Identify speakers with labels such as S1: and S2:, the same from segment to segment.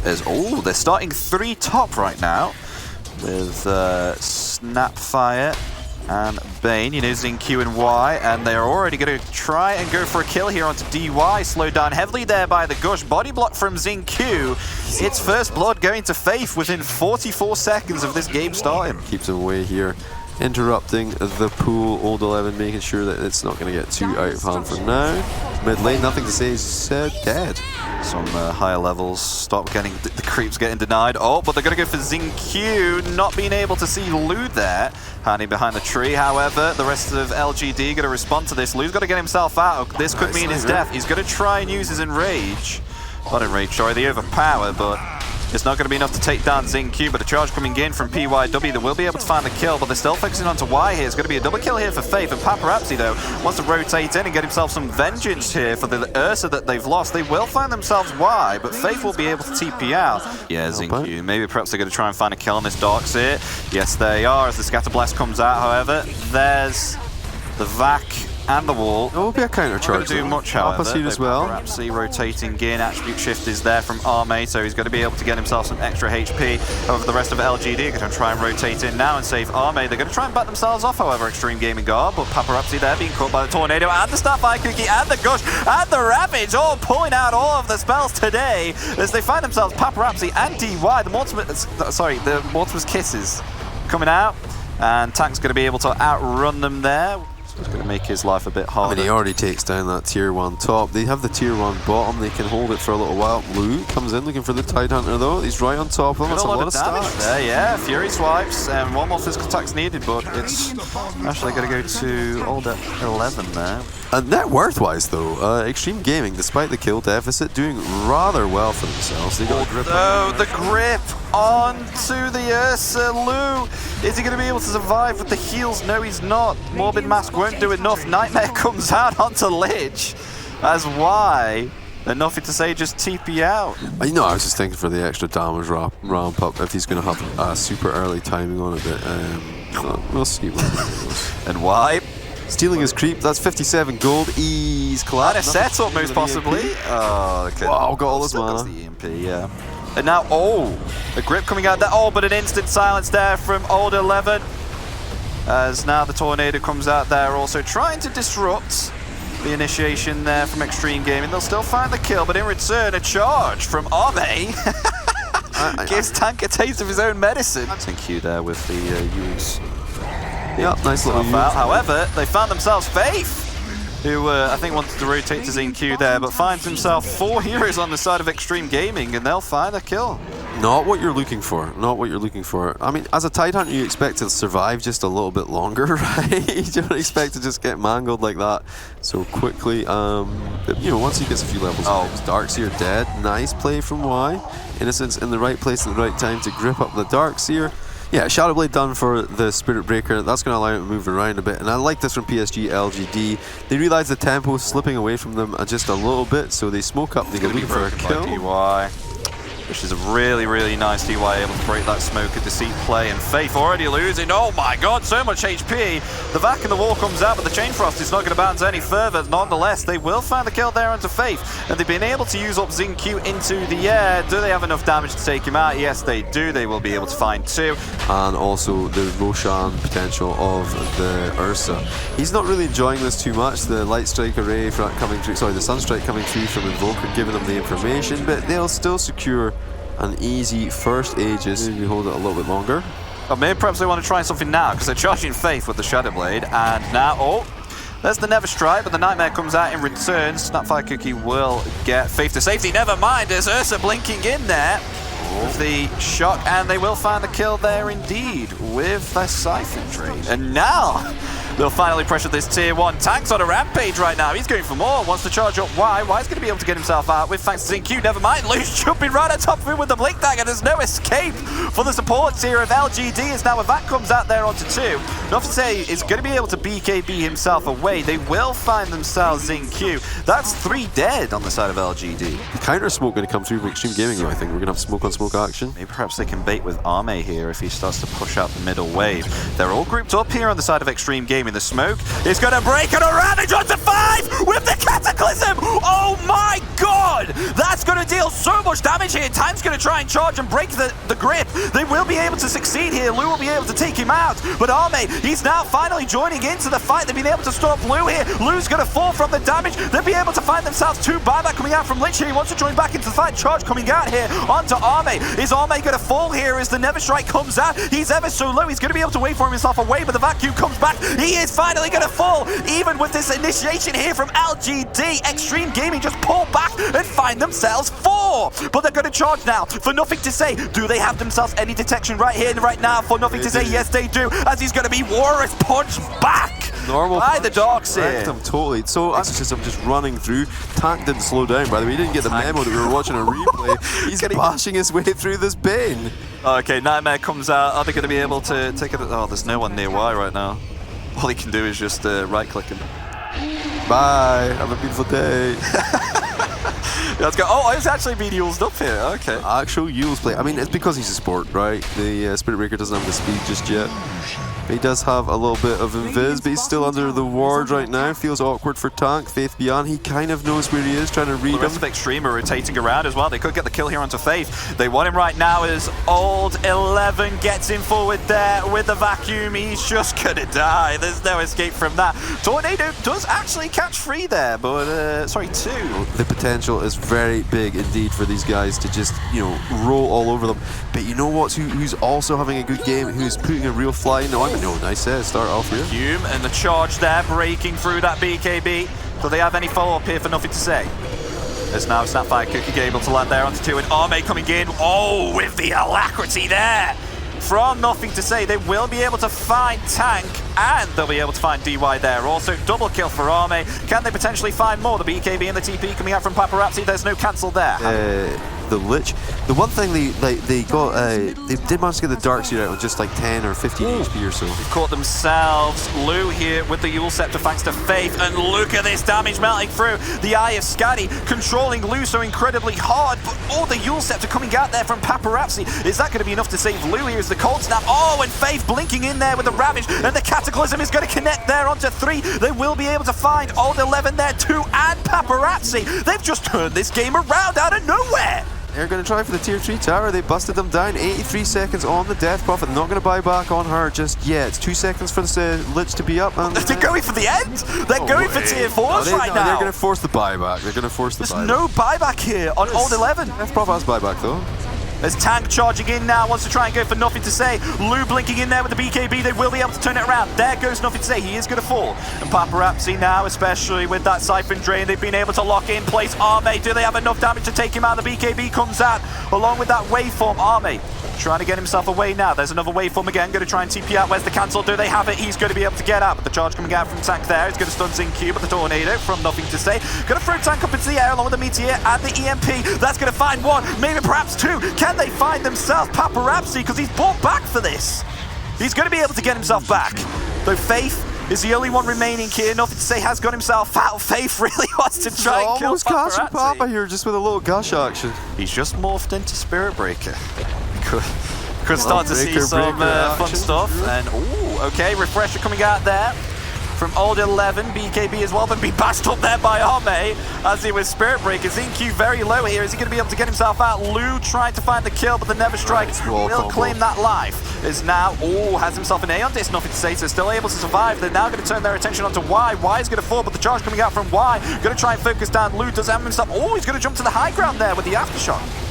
S1: They're starting 3 top right now with Snapfire and Bane, ZingQ and Y, and they're already going to try and go for a kill here onto DY. Slowed down heavily there by the Gush. Body block from ZingQ. It's first blood going to Faith within 44 seconds of this game starting.
S2: Keeps him away here, interrupting the pool. Old 11 making sure that it's not going to get too out of hand for now. Mid lane, nothing to say, he's dead.
S1: Some higher levels stop getting the creeps getting denied. But they're going to go for ZingQ, not being able to see Lou there, hiding behind the tree. However, the rest of LGD going to respond to this. Lou's got to get himself out. This could mean his death. He's going to try and use his Enrage. Not Enrage, sorry, the Overpower, but it's not going to be enough to take down ZingQ, but a charge coming in from PYW that will be able to find the kill, but they're still focusing onto Y here. It's going to be a double kill here for Faith, and Paparazzi, though, wants to rotate in and get himself some vengeance here for the Ursa that they've lost. They will find themselves Y, but Faith will be able to TP out. Yeah, ZingQ, maybe perhaps they're going to try and find a kill on this Darkseer. Yes, they are, as the Scatter Blast comes out, however. There's the Vac and the wall.
S2: It will be a counter charge.
S1: Not going to do much, however.
S2: Opposite as well.
S1: Paparazzi rotating in. Attribute shift is there from Arme, so he's going to be able to get himself some extra HP. However, the rest of LGD are going to try and rotate in now and save Arme. They're going to try and back themselves off, however, Extreme Gaming Guard, but Paparazzi there being caught by the Tornado and the Starfire Cookie and the Gush and the Ravage, all pulling out all of the spells today as they find themselves Paparazzi and DY. The Mortimer's Kisses coming out, and Tank's going to be able to outrun them there. It's going to make his life a bit harder.
S2: I mean, he already takes down that tier 1 top. They have the tier 1 bottom. They can hold it for a little while. Lou comes in looking for the Tidehunter, though. He's right on top of him. That's a lot of damage
S1: there, yeah. Fury swipes, and one more physical attack's needed, but it's actually going to go to old 11 there.
S2: And net worth-wise, though, Extreme Gaming, despite the kill deficit, doing rather well for themselves. They got a grip.
S1: Oh, the grip onto the Ursa. Lou, is he going to be able to survive with the heals? No, he's not. Morbid Mask won't do enough. Nightmare comes out onto Lich as Y. And nothing to say, just TP out.
S2: I was just thinking for the extra damage ramp up, if he's going to have super early timing on it, but we'll see.
S1: And Y
S2: stealing his creep, that's 57 gold, ease collapse.
S1: And a setup, most possibly. Oh, okay.
S2: Wow, got all his mana.
S1: That's the EMP, yeah. And now, a grip coming out there. But an instant silence there from old 11. As now the Tornado comes out there, also trying to disrupt the initiation there from Extreme Gaming. They'll still find the kill, but in return, a charge from Arme. Gives Tank a taste of his own medicine. ZingQ there with the use.
S2: Yep, nice little use.
S1: However, they found themselves Faith, who I think wanted to rotate to ZingQ there, but finds himself 4 heroes on the side of Extreme Gaming, and they'll find a kill.
S2: Not what you're looking for. Not what you're looking for. I mean, as a Tidehunter, you expect to survive just a little bit longer, right? You don't expect to just get mangled like that so quickly. But, once he gets a few levels, Darkseer dead. Nice play from Y. Innocence in the right place at the right time to grip up the Darkseer. Yeah, Shadowblade done for the Spirit Breaker. That's going to allow him to move around a bit. And I like this from PSG.LGD. They realize the tempo is slipping away from them just a little bit, so they smoke up. They go looking for a kill.
S1: DY, which is a really, really nice DY, able to break that Smoke of Deceit play. And Faith already losing. Oh my god, so much HP. The Vac and the wall comes out, but the Chain Frost is not going to bounce any further. Nonetheless, they will find the kill there onto Faith. And they've been able to use up ZingQ into the air. Do they have enough damage to take him out? Yes, they do. They will be able to find 2.
S2: And also the Roshan potential of the Ursa. He's not really enjoying this too much. The Light Strike array coming through, the Sunstrike coming through from Invoker, giving them the information, but they'll still secure an easy first Aegis. Maybe hold it a little bit longer.
S1: Maybe perhaps they want to try something now, because they're charging Faith with the Shadowblade, and now, there's the Never Strike, but the Nightmare comes out in return. Snapfire Cookie will get Faith to safety. Never mind, there's Ursa blinking in there with the shock, and they will find the kill there indeed with the Siphon Trade. And now they'll finally pressure this tier 1. Tank's on a rampage right now. He's going for more. Wants to charge up Y. Y's going to be able to get himself out with thanks to ZingQ. Never mind. Lou's jumping right on top of him with the Blink Dagger. There's no escape for the support tier of LGD as now a Vac comes out there onto 2. Enough to say is going to be able to BKB himself away. They will find themselves ZingQ. That's 3 dead on the side of LGD.
S2: The counter smoke going to come through from Extreme Gaming, though. I think we're going to have smoke on smoke action.
S1: Maybe perhaps they can bait with Arme here if he starts to push out the middle wave. They're all grouped up here on the side of Extreme Gaming. The smoke is going to break and a Ravage onto 5 with the Cataclysm! Oh my god! That's going to going to deal so much damage here. Tank's going to try and charge and break the grip. They will be able to succeed here. Lou will be able to take him out. But Arme, he's now finally joining into the fight. They've been able to stop Lou here. Lou's going to fall from the damage. They'll be able to find themselves 2 buyback coming out from Lich here. He wants to join back into the fight. Charge coming out here onto Arme. Is Arme going to fall here as the Never Strike comes out? He's ever so low. He's going to be able to wait for himself away, but the vacuum comes back. He is finally going to fall. Even with this initiation here from LGD, XTREME Gaming just pull back and find themselves 4. But they're going to charge now. For nothing to say, do they have themselves any detection right here and right now? For nothing to say, yes they do, as he's going to be Warriors punched back.
S2: Normal
S1: by the dogs here.
S2: Totally. So I'm just running through. Tank didn't slow down, by the way. He didn't get the memo that we were watching a replay. He's bashing his way through this Bane.
S1: Okay, Nightmare comes out. Are they going to be able to take it? Oh, there's no one near Y right now. All he can do is just right-click him.
S2: Bye. Have a beautiful day.
S1: Let's go. Oh, it's actually being used up here. Okay.
S2: Actual Yule's play. I mean, it's because he's a sport, right? The Spirit Breaker doesn't have the speed just yet. He does have a little bit of invis, but he's still under the ward right now. Feels awkward for Tank. Faith Beyond, he kind of knows where he is, trying to read him.
S1: The rest of XTREME are rotating around as well. They could get the kill here onto Faith. They want him right now as Old 11 gets him forward there with the vacuum. He's just gonna die. There's no escape from that. Tornado does actually catch 3 there, but sorry, 2.
S2: The potential is very big indeed for these guys to just, you know, roll all over them. But you know what? Who's also having a good game? Who's putting a real fly in the line? No, nice start off here.
S1: Hume and the charge there, breaking through that BKB. Do they have any follow-up here? For nothing to say. There's now Snapfire Cookie able to land there onto 2, and Arme coming in. Oh, with the alacrity there. From nothing to say, they will be able to find Tank, and they'll be able to find DY there. Also, double kill for Arme. Can they potentially find more? The BKB and the TP coming out from Paparazzi. There's no cancel there.
S2: The Lich. The one thing they got, they did manage to get the Dark Seer out with just like 10 or 15 HP or so.
S1: They've caught themselves. Lou here with the Yule Scepter thanks to Faith, and look at this damage melting through. The Eye of Scatty controlling Lou so incredibly hard, but oh, the Yule Scepter coming out there from Paparazzi. Is that going to be enough to save Lou here as the Cold Snap? Oh, and Faith blinking in there with the Ravage, and the Cataclysm is going to connect there onto 3. They will be able to find Old 11 there too, and Paparazzi. They've just turned this game around out of nowhere.
S2: They're going to try for the tier 3 tower. They busted them down. 83 seconds on the Death Prophet. Not going to buy back on her just yet. It's 2 seconds for the Lich to be up. And
S1: they're going for the end. They're going for tier 4s right now.
S2: They're going to force the buyback. They're going to force the buyback.
S1: There's no buyback here on Old 11.
S2: Death Prophet has buyback though.
S1: As Tank charging in now, wants to try and go for nothing to say. Lou blinking in there with the BKB. They will be able to turn it around. There goes nothing to say. He is going to fall. And Paparazzi now, especially with that Siphon Drain, they've been able to lock in place Arme. Do they have enough damage to take him out? The BKB comes out along with that waveform. Arme trying to get himself away now. There's another waveform again. Going to try and TP out. Where's the cancel? Do they have it? He's going to be able to get out. But the charge coming out from Tank there. He's going to stun ZingQ, but the Tornado from nothing to say. Going to throw Tank up into the air along with the Meteor and the EMP. That's going to find 1, maybe perhaps 2. Can they find themselves Paparazzi? Because he's bought back for this. He's going to be able to get himself back. Though Faith is the only one remaining here. Nothing to say, has got himself out. Faith really wants to try and kill
S2: almost catching
S1: Paparazzi.
S2: Papa here just with a little gush action.
S1: He's just morphed into Spirit Breaker. Could start to see some fun stuff. And ooh, okay, Refresher coming out there from Old 11, BKB as well, but be bashed up there by Arme as he was Spirit Breaker. ZingQ very low here. Is he going to be able to get himself out? Lou trying to find the kill, but the Never Strike will claim that life. Is now, has himself an Aeon Disc, nothing to say, so still able to survive. They're now going to turn their attention onto Y. Y is going to fall, but the charge coming out from Y. Going to try and focus down Lou. Does have himself, he's going to jump to the high ground there with the Aftershock.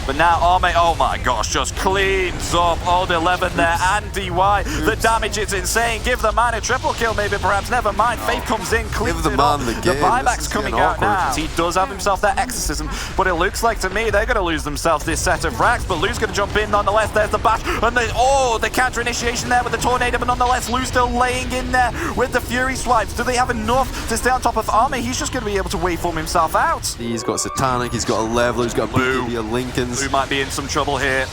S1: But now Arme, oh my gosh, just cleans up Old 11 there and DY. The damage is insane. Give the man a triple kill, maybe perhaps. Never mind. Faith comes in, cleans it up. The buyback's coming out now. He does have himself that Exorcism, but it looks like to me they're going to lose themselves this set of racks. But Lou's going to jump in nonetheless. There's the bash, and the counter initiation there with the Tornado, but nonetheless Lou's still laying in there with the Fury swipes. Do they have enough to stay on top of Arme? He's just going to be able to waveform himself out.
S2: He's got Satanic, he's got a Leveler, he's got a BKB, a Lincoln.
S1: Lou might be in some trouble here.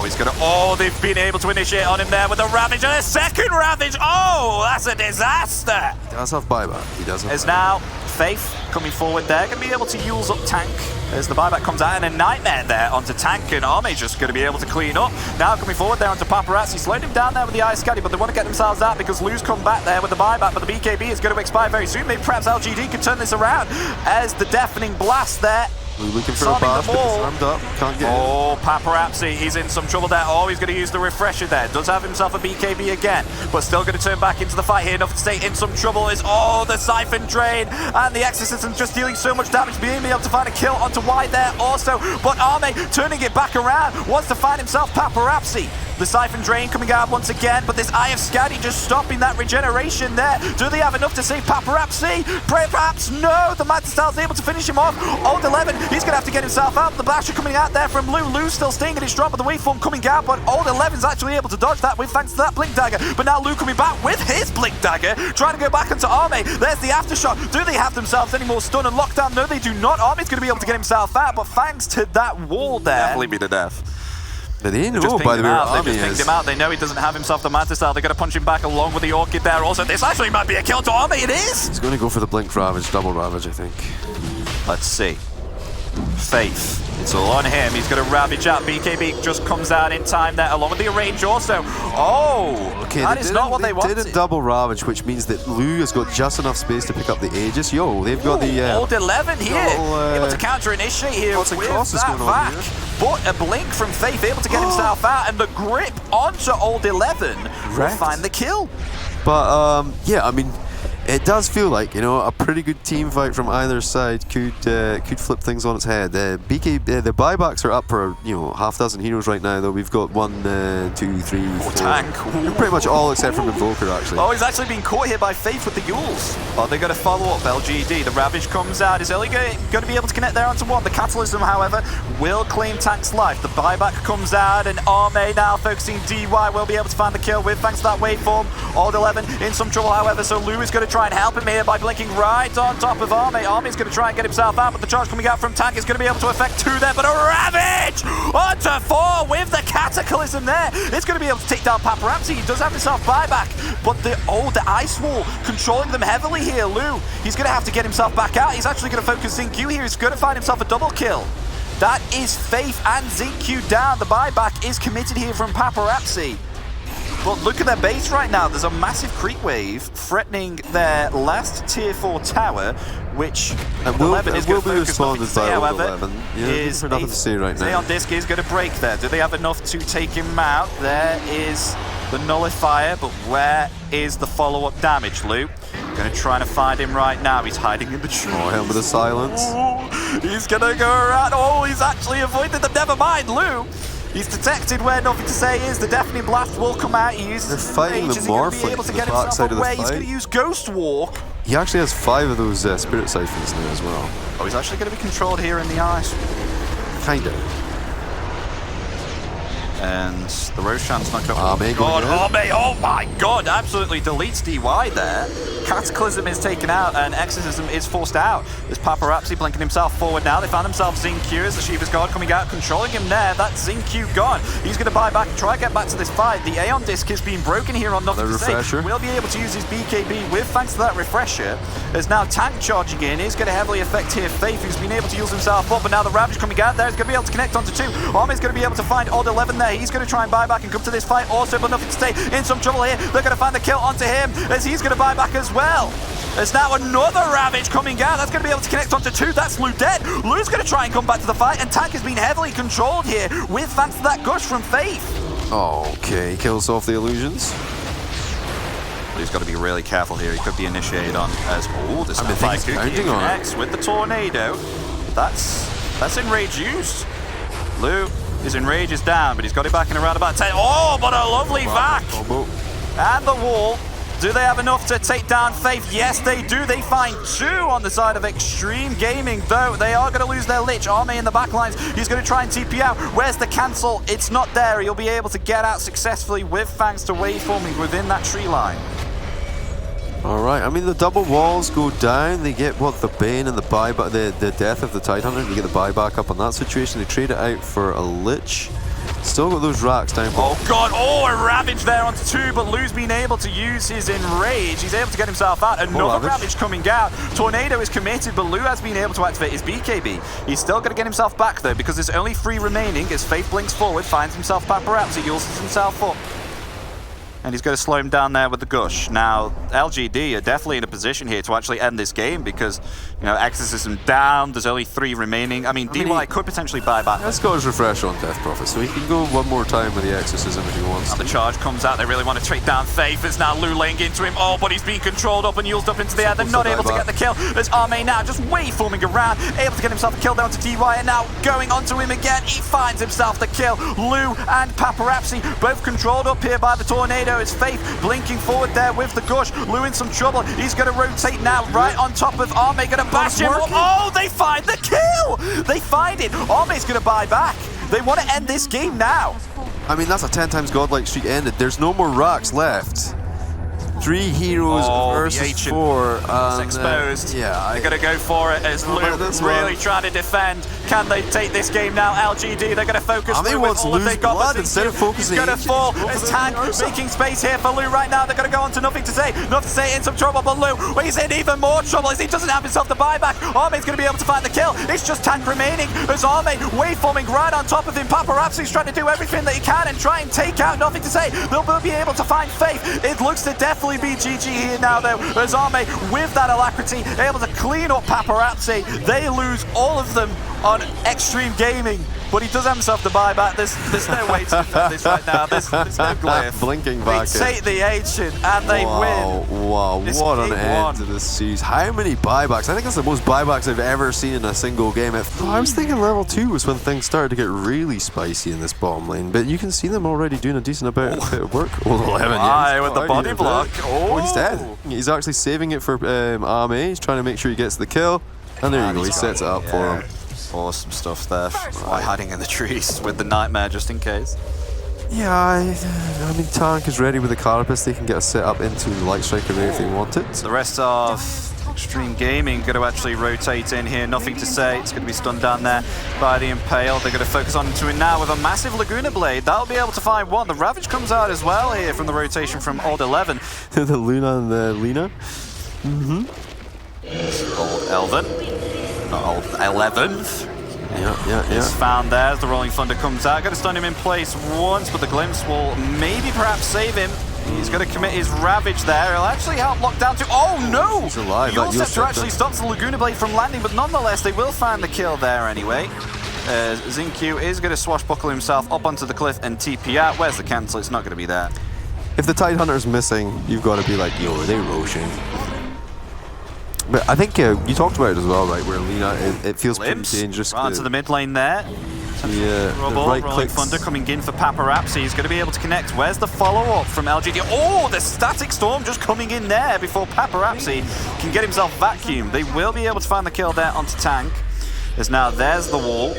S1: He's gonna. They've been able to initiate on him there with a Ravage and a second Ravage. That's a disaster.
S2: He does have buyback. He does have
S1: There's now Faith coming forward there. Gonna be able to use up Tank as the buyback comes out, and a Nightmare there onto Tank, and Arme just gonna be able to clean up. Now coming forward there onto Paparazzi, slowed him down there with the Ice Scatty, but they want to get themselves out because Lou's come back there with the buyback, but the BKB is going to expire very soon. Maybe perhaps LGD could turn this around as the Deafening Blast there
S2: Looking for a bash, but he's armed up. Can't get
S1: Oh, Paparazzi, he's in some trouble there. Oh, he's going to use the refresher there. Does have himself a BKB again, but still going to turn back into the fight here. Enough to stay in some trouble is, oh, the Siphon Drain. And the Exorcism just dealing so much damage, being able to find a kill onto Y there also. But Arme turning it back around, wants to find himself Paparazzi. The Siphon Drain coming out once again, but this Eye of Scouty just stopping that regeneration there. Do they have enough to save Paparazzi? Perhaps no. The Mad Style's able to finish him off. Old 11, he's going to have to get himself out. The Basher coming out there from Lou. Lou's still staying in his drop, but the waveform coming out, but Old 11's actually able to dodge that with thanks to that Blink Dagger. But now Lou coming back with his Blink Dagger, trying to go back into Arme. There's the Aftershock. Do they have themselves any more stun and lockdown? No, they do not. Arme's going to be able to get himself out, but thanks to that wall there.
S3: Definitely be to death.
S2: They know, by the way,
S1: They just pinged him out. They know he doesn't have himself the Mantis Style. They're going to punch him back along with the Orchid there. Also, this actually might be a kill to Arme. It is!
S2: He's going to go for the Blink Ravage, double Ravage, I think.
S1: Let's see. Faith. It's all on him. He's going to Ravage out. BKB just comes out in time there, along with the range also. Oh!
S2: Okay,
S1: that is not what they wanted.
S2: They didn't double Ravage, which means that Lou has got just enough space to pick up the Aegis. Yo, they've got the...
S1: Old 11 here. Able to counter-initiate here with that back. But a blink from Faith, able to get himself out, and the grip onto Old 11 will find the kill.
S2: But, yeah, I mean... It does feel like, you know, a pretty good team fight from either side could flip things on its head. The buybacks are up for, you know, half dozen heroes right now, though. We've got 1, 2, 3, 4.
S1: Tank.
S2: Pretty much all except from Invoker, actually.
S1: Oh, he's actually been caught here by Faith with the Yules. Oh, they're going to follow up LGD. The Ravage comes out. He's only going to be able to connect there onto one. The Catalysm, however, will claim Tank's life. The buyback comes out, and Arme now focusing DY will be able to find the kill with thanks to that waveform. Old 11 in some trouble, however, so Lou is going to try and help him here by blinking right on top of Arme. Arme's going to try and get himself out, but the charge coming out from Tank is going to be able to affect 2 there, but a Ravage onto 4 with the Cataclysm there. It's going to be able to take down Paparazzi. He does have himself buyback, but the Ice Wall controlling them heavily here. Lou, he's going to have to get himself back out. He's actually going to focus Xingqiu here. He's going to find himself a double kill. That is Faith and Xingqiu down. The buyback is committed here from Paparazzi. But look at their base right now. There's a massive creep wave threatening their last tier 4 tower, which 11 is going to focus. Nothing to say, however, is
S2: nothing to say right now.
S1: Xeon Disc is going to break there. Do they have enough to take him out? There is the Nullifier, but where is the follow-up damage, Lou? Going to try to find him right now. He's hiding in the tree.
S2: Oh, him with the silence.
S1: He's going to go around. Oh, he's actually avoided them. Never mind, Lou. He's detected where Nothing to Say is. The Deafening Blast will come out. He uses
S2: They're fighting the Morphling
S1: able to
S2: the
S1: get
S2: back side of the fight.
S1: He's going to use Ghost Walk.
S2: He actually has 5 of those Spirit Siphons now as well.
S1: Oh, he's actually going to be controlled here in the ice.
S2: Kind of.
S1: And the Roshan's not going to...
S2: Oh
S1: my god, absolutely deletes DY there. Cataclysm is taken out and Exorcism is forced out. There's Paparazzi blinking himself forward now. They found themselves Xingqiu as the Shiva's Guard coming out, controlling him there. That's Xingqiu gone. He's going to buy back and try and get back to this fight. The Aeon Disc has been broken here on Nothing to Say. Will be able to use his BKB with thanks to that refresher. There's now Tank charging in. He's going to heavily affect here Faith, who's been able to use himself up, but now the Ravage coming out there is going to be able to connect onto 2. Arme's going to be able to find Odd 11 there. He's going to try and buy back and come to this fight also, but Nothing to Say in some trouble here. They're going to find the kill onto him as he's going to buy back as well. There's now another Ravage coming out. That's going to be able to connect onto 2. That's Lou dead. Lou's going to try and come back to the fight, and Tank has been heavily controlled here with thanks to that gush from Faith.
S2: Okay, kills off the illusions.
S1: But he's got to be really careful here. He could be initiated on as... Oh, this is like connects with the tornado. That's enrage used. Lou, his enrage is down, but he's got it back in around about 10. Oh, but a lovely vac! And the wall. Do they have enough to take down Faith? Yes, they do. They find 2 on the side of Extreme Gaming, though. They are going to lose their Lich. Arme in the back lines. He's going to try and TP out. Where's the cancel? It's not there. He'll be able to get out successfully with thanks to waveforming within that tree line.
S2: All right. I mean, the double walls go down. They get, what, the Bane and the buyback, the death of the Tidehunter. They get the buyback up on that situation. They trade it out for a Lich. Still got those racks down.
S1: Oh god, oh, a Ravage there onto 2, but Lou's been able to use his Enrage. He's able to get himself out. Another Ravage coming out. Tornado is committed, but Lou has been able to activate his BKB. He's still going to get himself back though, because there's only 3 remaining as Faith blinks forward, finds himself Paparazzi, uses himself up. and he's going to slow him down there with the Gush. Now, LGD are definitely in a position here to actually end this game because, you know, Exorcism down, there's only 3 remaining. I mean, DY could potentially buy back.
S2: Let's go as refresh on Death Prophet, so he can go one more time with the Exorcism if he wants.
S1: And the charge comes out, they really want to trade down Faith. It's now Lou laying into him. Oh, but he's being controlled up and Yule's up into the air. They're not able to get the kill. There's Arme now just waveforming around, able to get himself a kill down to DY, and now going onto him again. He finds himself the kill. Lou and Paparazzi both controlled up here by the tornado. It's Faith blinking forward there with the Gush. Lou in some trouble. He's going to rotate now right on top of Arme, going to bash him. Oh, they find the kill! They find it. Arme's going to buy back. They want to end this game now.
S2: I mean, that's a 10 times godlike streak ended. There's no more rocks left. 3 heroes versus 4.
S1: It's exposed.
S2: Yeah,
S1: they're going to go for it as Lou really trying to defend. Can they take this game now? LGD, they're going to focus.
S2: I mean, wants Lou's blood instead of focusing.
S1: He's going to fall. It's Tank making space here for Lou right now. They're going to go on to Nothing to Say. Nothing to Say in some trouble, but Lou, he's in even more trouble as he doesn't have himself the buyback. Arme's going to be able to find the kill. It's just Tank remaining as Arme waveforming right on top of him. Paparazzi's trying to do everything that he can and try and take out Nothing to Say. They'll be able to find Faith. It looks to definitely be GG here now though, as Arme with that alacrity able to clean up Paparazzi. They lose all of them on Extreme Gaming, but he does have himself the buyback. There's no way to defend this right now. There's no glyph.
S2: Blinking back.
S1: They take the ancient and they win.
S2: Wow, what an end to this series. How many buybacks? I think that's the most buybacks I've ever seen in a single game. I was thinking level 2 was when things started to get really spicy in this bottom lane, but you can see them already doing a decent bit of work. Oh, 11,
S1: yeah, with the body block.
S2: Oh, he's dead. He's actually saving it for Arme. He's trying to make sure he gets the kill. And there you go, he sets it up for him.
S1: Awesome stuff there. Hiding in the trees with the Nightmare just in case.
S2: Yeah, I mean, Tank is ready with the Carapace. They can get a set up into the Light Striker if they want it.
S1: The rest of Extreme Gaming going to actually rotate in here. Nothing to Say. It's going to be stunned down there by the Impale. They're going to focus on into it now with a massive Laguna Blade. That'll be able to find one. The Ravage comes out as well here from the rotation from Old 11.
S2: The Luna and the Lena.
S1: Old Elven. Not Old 11th.
S2: Yeah.
S1: He's found there as the Rolling Thunder comes out. Going to stun him in place once, but the Glimpse will maybe perhaps save him. He's going to commit his Ravage there. He'll actually help lock down to... Oh, no!
S2: He's alive.
S1: The Scepter actually stops the Laguna Blade from landing, but nonetheless, they will find the kill there anyway. Xinkyu is going to swashbuckle himself up onto the cliff and TP out. Where's the cancel? It's not going to be there.
S2: If the Tidehunter's missing, you've got to be like, yo, are they roaching? But I think you talked about it as well, right? Where Lena, it feels pretty dangerous.
S1: Right onto the mid lane there.
S2: Yeah, the right
S1: Rolling Thunder coming in for Paparazzi. He's going to be able to connect. Where's the follow-up from LGD? Oh, the Static Storm just coming in there before Paparazzi can get himself vacuumed. They will be able to find the kill there onto Tank. There's the wall.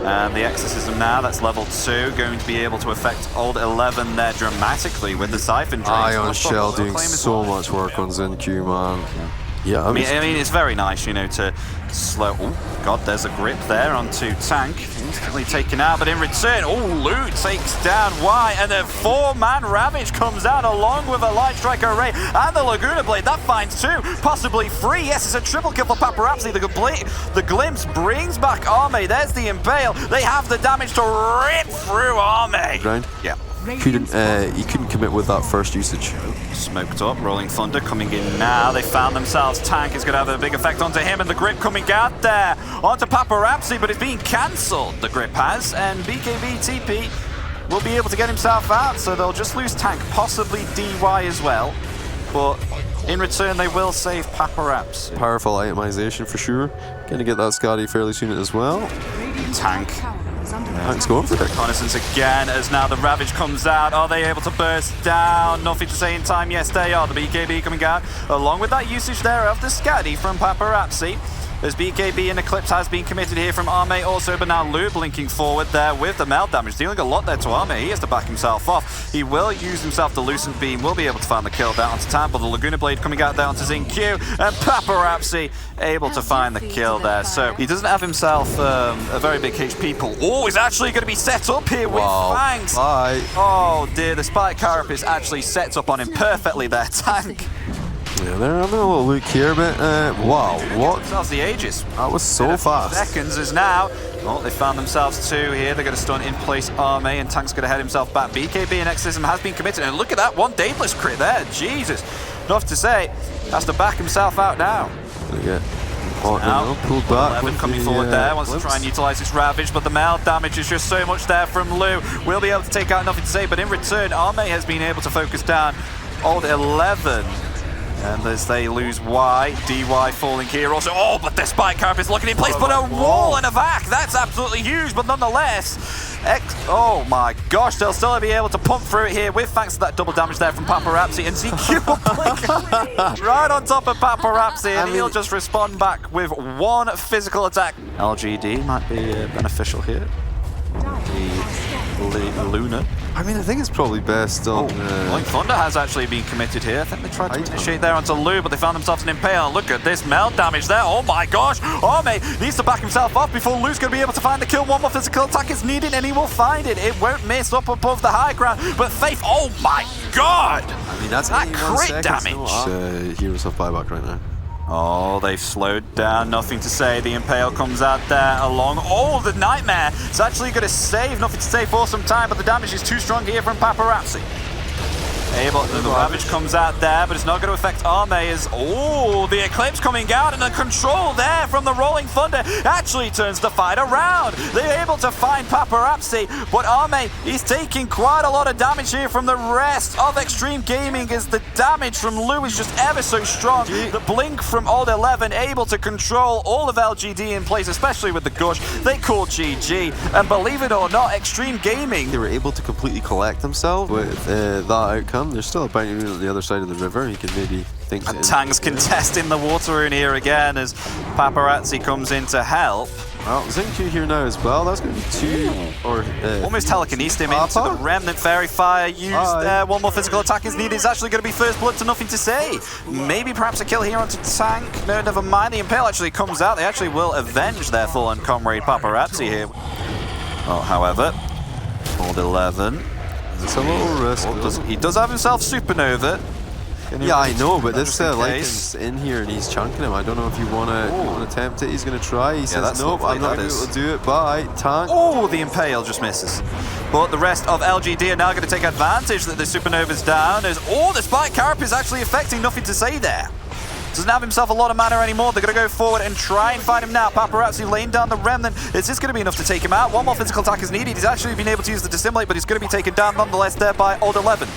S1: And the Exorcism now, that's level 2, going to be able to affect Old 11 there dramatically with the Siphon Drain.
S2: Ion Shell doing so much work on Xinkyu, man. Yeah,
S1: I mean, it's very nice, you know, to slow... Oh, God, there's a grip there onto Tank. Instantly taken out, but in return, Lou takes down Y, and the 4-man Ravage comes out along with a Light Strike Array and the Laguna Blade. That finds 2, possibly 3. Yes, it's a triple kill for Paparazzi. The Glimpse brings back Arme. There's the Impale. They have the damage to rip through Arme.
S2: Right?
S1: Yeah.
S2: He couldn't commit with that first usage.
S1: Smoked up, Rolling Thunder coming in now. They found themselves. Tank is going to have a big effect onto him, and the grip coming out there onto Paparazzi, but it's being cancelled. The grip has, and BKB TP will be able to get himself out, so they'll just lose Tank, possibly DY as well. But in return, they will save Paparazzi.
S2: Powerful itemization for sure. Going to get that Scotty fairly soon as well.
S1: Tank.
S2: Tank's going for it.
S1: Reconnaissance again as now the Ravage comes out. Are they able to burst down? Nothing to say in time. Yes, they are. The BKB coming out along with that usage there of the Scatty from Paparazzi. As BKB and Eclipse has been committed here from Arme also, but now Lou blinking forward there with the melt damage, dealing a lot there to Arme. He has to back himself off. He will use himself the Lucent Beam, will be able to find the kill down onto Tampa. The Laguna Blade coming out down to Xinkyu, and Paparazzi able to find the kill there. So he doesn't have himself a very big HP pool. Oh, he's actually going to be set up here with Fangs.
S2: Bye.
S1: Oh dear, the Spike Carapace actually sets up on him perfectly there. Tank.
S2: Yeah, they're having a little look here, but wow, what?
S1: That's the Aegis.
S2: That was so fast.
S1: Seconds is now Oh, they found themselves two here. They're going to stun in place Arme, and Tank's going to head himself back. BKB and XTREME has been committed, and look at that one Daedalus crit there. Jesus. Enough to say, has to back himself out now.
S2: Pulled back.
S1: 11 coming forward there, wants to try and utilize this Ravage, but the meld damage is just so much there from Lou. Will be able to take out Nothing to Say, but in return, Arme has been able to focus down old 11. And as they lose Y, DY falling here also. Oh, but the Spike Carp is looking in place, but a wall and a vac. That's absolutely huge, but nonetheless, oh my gosh, they'll still be able to pump through it here with thanks to that double damage there from Paparazzi, and ZQ will blink right on top of Paparazzi, and he'll just respond back with one physical attack. LGD might be beneficial here. The Luna.
S2: I mean, I think it's probably best on...
S1: Blink Thunder has actually been committed here. I think they tried to initiate there onto Lou, but they found themselves an Impale. Look at this meld damage there. Oh my gosh. Arme needs to back himself off before Lou's going to be able to find the kill. One more physical attack is needed, and he will find it. It won't miss up above the high ground. But Faith, oh my god!
S2: I mean, that's
S1: that crit damage.
S2: Heroes have buyback right now.
S1: Oh, they've slowed down. Nothing to Say. The Impale comes out there along. Oh, the Nightmare. It's actually going to save Nothing to Say for some time, but the damage is too strong here from Paparazzi. The Ravage comes out there, but it's not going to affect Arme as, oh, the Eclipse coming out, and the control there from the Rolling Thunder actually turns the fight around. They're able to find Paparazzi, but Arme is taking quite a lot of damage here from the rest of Extreme Gaming as the damage from Lou is just ever so strong. The blink from old 11 able to control all of LGD in place, especially with the Gush. They call GG, and believe it or not, Extreme Gaming,
S2: they were able to completely collect themselves with that outcome. There's still a bounty rune on the other side of the river. You can maybe think...
S1: And Tang's contesting the water rune here again as Paparazzi comes in to help.
S2: Well, Xingqiu here now as well. That's going to be two or...
S1: almost telekinesed him into the Remnant Fairy Fire used there. One more physical attack is needed. It's actually going to be first blood to Nothing to Say. Maybe perhaps a kill here onto Tank. No, never mind. The Impale actually comes out. They actually will avenge their fallen comrade Paparazzi here. Oh, however, old 11...
S2: It's a little risk.
S1: He does have himself Supernova.
S2: Yeah, I know, but this Lycan's in here and he's chunking him. I don't know if you want to attempt it. He's going to try. He says, nope, I'm not going to be able to do it. Bye, Tank.
S1: Oh, the Impale just misses. But the rest of LGD are now going to take advantage that the Supernova's down. As the Spike Carp is actually affecting Nothing to Say there. Doesn't have himself a lot of mana anymore. They're going to go forward and try and find him now. Paparazzi laying down the Remnant. Is this going to be enough to take him out? One more physical attack is needed. He's actually been able to use the Dissimulate, but he's going to be taken down nonetheless there by old 11.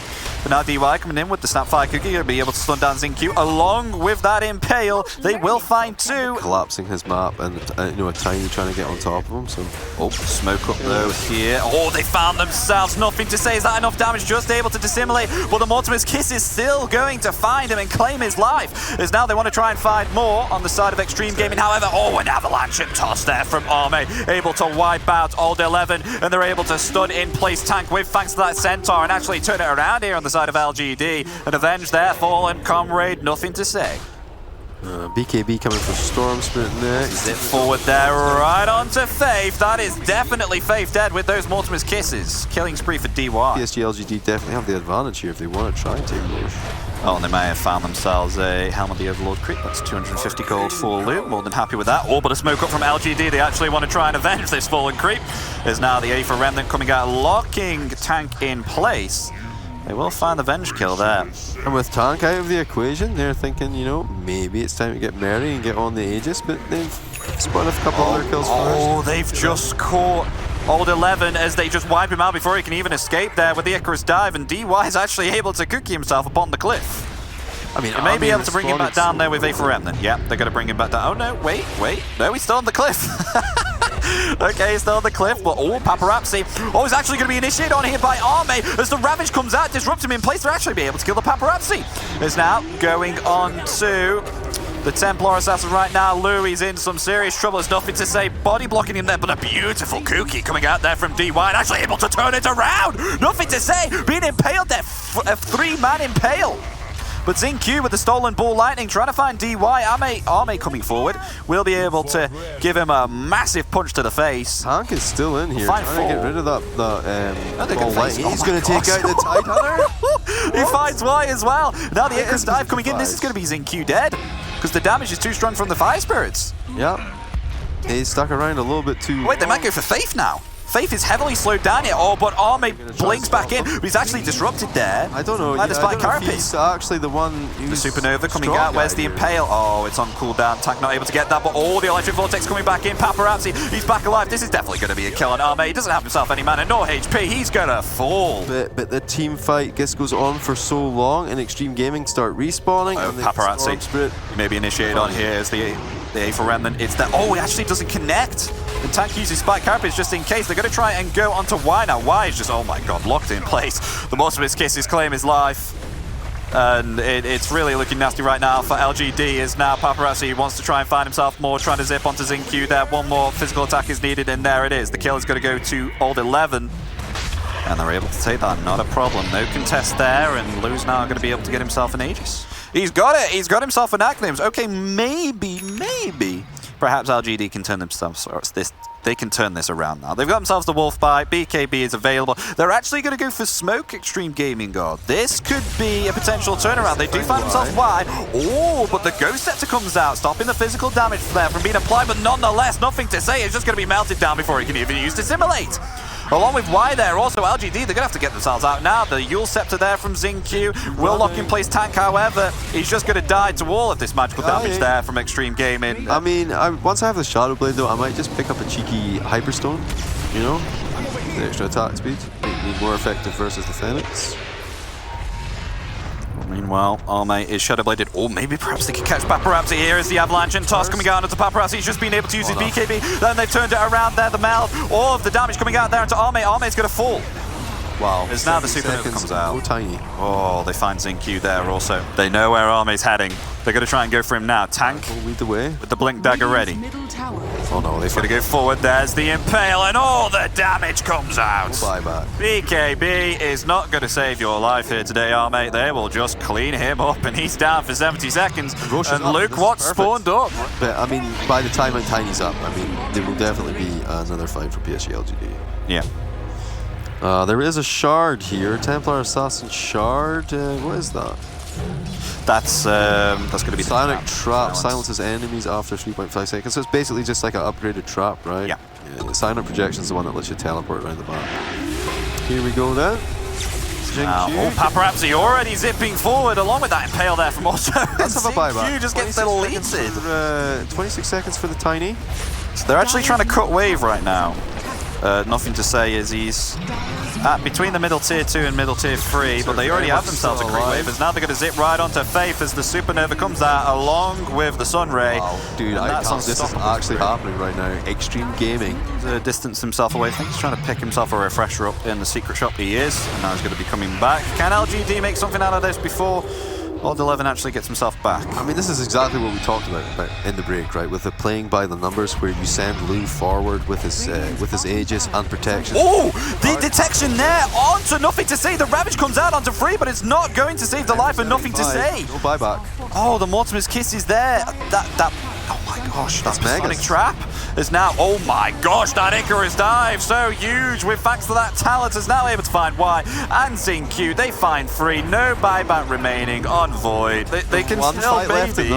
S1: But now DY coming in with the Snapfire Cookie, going to be able to stun down XTREME along with that Impale. They will find two.
S2: Collapsing his map and a Tiny trying to get on top of him. So
S1: smoke up though here. Oh, they found themselves. Nothing to Say. Is that enough damage? Just able to Dissimulate. But the Mortimer's Kiss is still going to find him and claim his life. As now they want to try and find more on the side of Extreme Gaming. However, an avalanche toss there from Arme, able to wipe out old 11, and they're able to stun in place Tank with thanks to that Centaur and actually turn it around here on the side of LGD and avenge their fallen comrade. Nothing to Say.
S2: BKB coming for Storm Spirit next.
S1: Zip forward there, right onto Faith. That is definitely Faith dead with those Mortimer's Kisses. Killing spree for DY.
S2: PSG.LGD definitely have the advantage here if they want to try and take Bush.
S1: Oh, and they may have found themselves a Helm of the Overlord creep. That's 250 gold for Lou. More than happy with that. But a smoke up from LGD. They actually want to try and avenge this fallen creep. There's now the Aether Remnant coming out, locking Tank in place. They will find the Venge kill there.
S2: And with Tank out of the equation, they're thinking, maybe it's time to get Mary and get on the Aegis, but they've spotted a couple other kills first.
S1: They've just caught old 11 as they just wipe him out before he can even escape there with the Icarus dive, and DY is actually able to cookie himself upon the cliff. I mean, they may be able to bring him back down there with Aether Remnant. Yep, they're going to bring him back down. Oh no, wait. No, he's still on the cliff. Okay, he's still on the cliff, but Paparazzi. He's actually going to be initiated on here by Arme as the Ravage comes out, disrupt him in place. They're actually be able to kill the Paparazzi. Is now going on to the Templar Assassin right now. Louis in some serious trouble. There's Nothing to Say, body blocking him there, but a beautiful cookie coming out there from DY and actually able to turn it around. Nothing to Say, being impaled there, a three-man impale. But XTREME with the Stolen Ball Lightning trying to find DY. Arme coming forward. Will be able to give him a massive punch to the face.
S2: Tank is still in here, trying to get rid of that ball lightning. He's going to take out the Tide Hunter.
S1: He finds Y as well. Now the Icarus dive coming in. This is going to be XTREME dead because the damage is too strong from the Fire Spirits.
S2: Yeah. He's stuck around a little bit too long.
S1: Wait, they might go for Faith now. Faith is heavily slowed down here. Oh, but Arme blinks back in. But he's actually disrupted there.
S2: I don't know.
S1: By the Spike
S2: Carapace.
S1: Carapace.
S2: He's actually the one.
S1: The Supernova coming out. Where's the Impale? Oh, it's on cooldown. Tank not able to get that, but all the Electric Vortex coming back in. Paparazzi, he's back alive. This is definitely going to be a kill on Arme. He doesn't have himself any mana nor HP. He's going to fall.
S2: But the team fight just goes on for so long, and Extreme Gaming start respawning.
S1: Oh,
S2: and
S1: Paparazzi maybe initiate on here as the A for Remnant. It's that. Oh, it actually doesn't connect. The tank uses Spike Carapace just in case. They're going to try and go onto Y now. Y is just, oh my god, locked in place. The Mortimer's Kisses claim his life. And it's really looking nasty right now for LGD, as now Paparazzi wants to try and find himself more, trying to zip onto Xingqiu there. One more physical attack is needed, and there it is. The kill is going to go to Old 11. And they're able to take that, not a problem. No contest there, and Lou's now going to be able to get himself an Aegis. He's got it! He's got himself an Acronyms. Okay, maybe. Perhaps LGD can turn themselves, or they can turn this around now. They've got themselves the Wolf Bite, BKB is available. They're actually going to go for Smoke, Extreme Gaming God. This could be a potential turnaround. They do find themselves wide. Oh, but the Ghost Scepter comes out, stopping the physical damage there from being applied, but nonetheless, nothing to say. It's just going to be melted down before he can even use Dissimulate. Along with Y there, also LGD, they're going to have to get themselves out now. The Yule Scepter there from Xingqiu will lock in place Tank, however. He's just going to die to all of this magical damage there from Extreme Gaming.
S2: I mean, once I have the Shadow Blade though, I might just pick up a cheeky Hyperstone, you know? The extra attack speed. Make me more effective versus the Phoenix.
S1: Meanwhile, Arme is Shadow Bladed. Oh, maybe perhaps they can catch Paparazzi here as the Avalanche and Toss coming out onto Paparazzi. He's just been able to use his BKB. Then they've turned it around there. The Meld, all of the damage coming out there into Arme. Arme's going to fall.
S2: Wow.
S1: As now the Supernova comes out.
S2: So tiny.
S1: Oh, they find Xingqiu there also. They know where Arme's heading. They're going to try and go for him now. Tank
S2: will lead the way
S1: with the Blink Dagger ready.
S2: Oh no, they're
S1: going to go forward. There's the Impale, and all the damage comes out.
S2: Buyback.
S1: BKB is not going to save your life here today, Arme. They will just clean him up, and he's down for 70 seconds. And look what spawned up.
S2: But I mean, by the time Tiny's up, I mean, there will definitely be another fight for PSG.LGD.
S1: Yeah.
S2: There is a shard here, Templar Assassin shard. What is that?
S1: That's going to be
S2: Sonic Trap silences enemies after 3.5 seconds. So it's basically just like an upgraded trap, right?
S1: Yeah.
S2: Silent Projection is the one that lets you teleport around the map. Here we go then.
S1: Oh, Paparazzi already zipping forward along with that Impale there from also.
S2: Let's have a buyback.
S1: You just get deleted.
S2: 26 seconds for the Tiny.
S1: So they're actually trying to cut wave right now. Nothing to say as he's between the middle tier 2 and middle tier 3, but they already have themselves a creep wave. As now they're going to zip right onto Faith as the Supernova comes out along with the Sunray.
S2: Wow, dude, this is actually happening right now. Extreme Gaming.
S1: Distance himself away. I think he's trying to pick himself a refresher up in the secret shop. He is, and now he's going to be coming back. Can LGD make something out of this before Old 11 actually gets himself back?
S2: I mean, this is exactly what we talked about in the break, right? With the playing by the numbers, where you send Lou forward with his Aegis and protection.
S1: Oh, the detection there onto Nothing to Say. The Ravage comes out onto 3, but it's not going to save the life of Nothing to Say.
S2: No buyback.
S1: Oh, the Mortimer's Kiss is there. Oh my gosh, that's Sonic Trap is now. Oh my gosh, that Icarus dive so huge. With thanks to that, Talent is now able to find Y and Xingqiu. They find 3. No buyback remaining on Void. They can still maybe.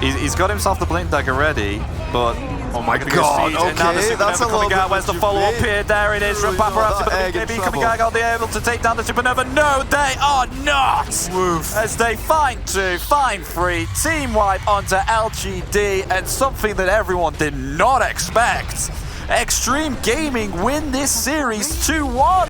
S1: He's got himself the Blink Dagger ready, but oh my god, okay, now the Supernova coming out. Where's the follow-up here? There it is from Paparazzi, but the BKB coming out. Are they able to take down the Supernova? No, they are not! Woof. As they find 2, find 3, team wipe onto LGD, and something that everyone did not expect. Extreme Gaming win this series 2-1.